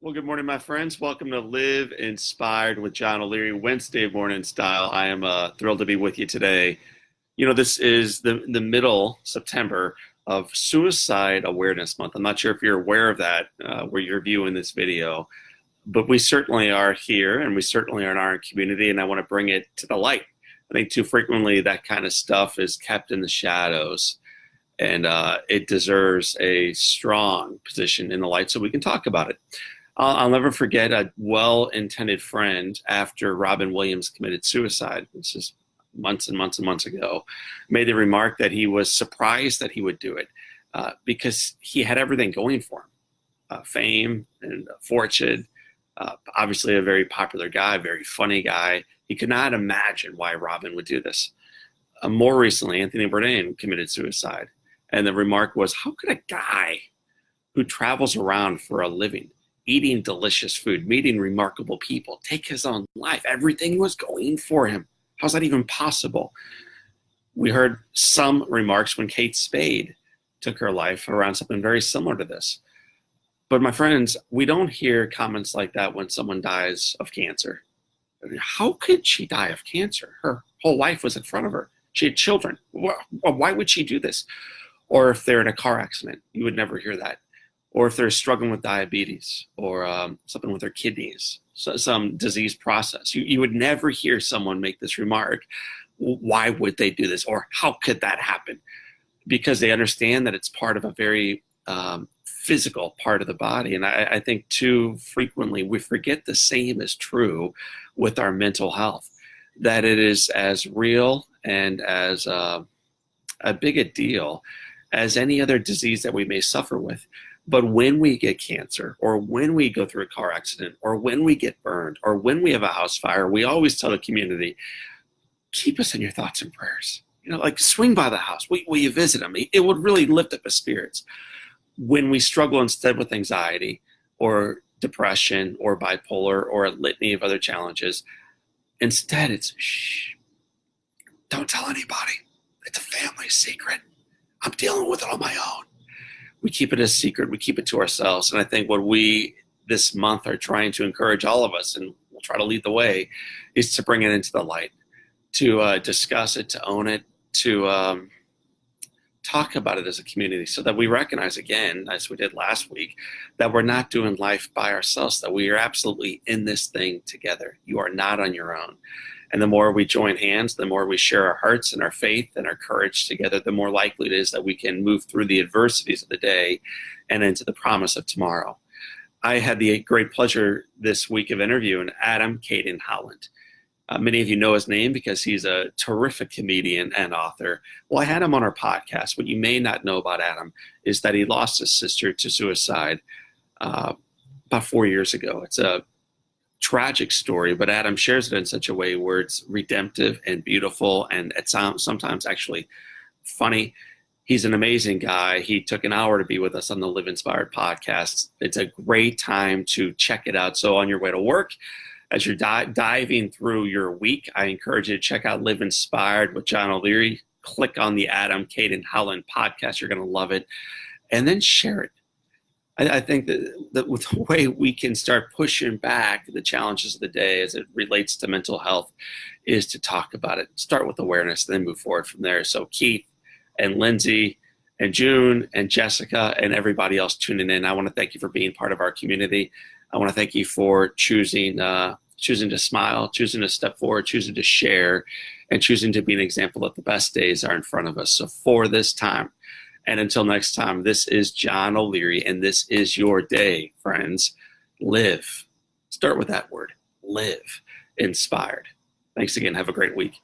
Well, good morning, my friends. Welcome to Live Inspired with John O'Leary, Wednesday morning style. I am thrilled to be with you today. This is the middle September of Suicide Awareness Month. I'm not sure if you're aware of that where you're viewing this video, but we certainly are here and we certainly are in our community, and I want to bring it to the light. I think too frequently that kind of stuff is kept in the shadows, and it deserves a strong position in the light so we can talk about it. I'll never forget a well-intended friend after Robin Williams committed suicide. This is months and months and months ago, made the remark that he was surprised that he would do it because he had everything going for him, fame and fortune, obviously a very popular guy, very funny guy. He could not imagine why Robin would do this. More recently, Anthony Bourdain committed suicide. And the remark was, how could a guy who travels around for a living, eating delicious food, meeting remarkable people, take his own life? Everything was going for him. How's that even possible? We heard some remarks when Kate Spade took her life around something very similar to this. But my friends, we don't hear comments like that when someone dies of cancer. How could she die of cancer? Her whole life was in front of her. She had children. Why would she do this? Or if they're in a car accident, you would never hear that. Or if they're struggling with diabetes or something with their kidneys, so some disease process. You would never hear someone make this remark. Why would they do this? Or how could that happen? Because they understand that it's part of a very physical part of the body. And I think too frequently we forget the same is true with our mental health, that it is as real and as a big a deal as any other disease that we may suffer with. But when we get cancer, or when we go through a car accident, or when we get burned, or when we have a house fire, we always tell the community, keep us in your thoughts and prayers. Like swing by the house. Will you visit them? It would really lift up his spirits. When we struggle instead with anxiety or depression or bipolar or a litany of other challenges, instead it's, shh, don't tell anybody. It's a family secret. I'm dealing with it on my own. We keep it a secret. We keep it to ourselves. And I think what we this month are trying to encourage all of us, and we'll try to lead the way, is to bring it into the light, to discuss it, to own it, to talk about it as a community so that we recognize again, as we did last week, that we're not doing life by ourselves, that we are absolutely in this thing together. You are not on your own. And the more we join hands, the more we share our hearts and our faith and our courage together, the more likely it is that we can move through the adversities of the day and into the promise of tomorrow. I had the great pleasure this week of interviewing Adam Caden Holland. Many of you know his name because he's a terrific comedian and author. Well, I had him on our podcast. What you may not know about Adam is that he lost his sister to suicide about 4 years ago. It's a tragic story, but Adam shares it in such a way where it's redemptive and beautiful, and it sounds sometimes actually funny. He's an amazing guy. He took an hour to be with us on the Live Inspired podcast. It's a great time to check it out. So on your way to work, as you're diving through your week, I encourage you to check out Live Inspired with John O'Leary. Click on the Adam Caden Holland podcast. You're going to love it. And then share it. I think that with the way we can start pushing back the challenges of the day as it relates to mental health is to talk about it. Start with awareness, then move forward from there. So Keith and Lindsay and June and Jessica and everybody else tuning in, I want to thank you for being part of our community. I want to thank you for choosing to smile, choosing to step forward, choosing to share, and choosing to be an example that the best days are in front of us. So for this time, and until next time, this is John O'Leary, and this is your day, friends. Live. Start with that word. Live. Inspired. Thanks again. Have a great week.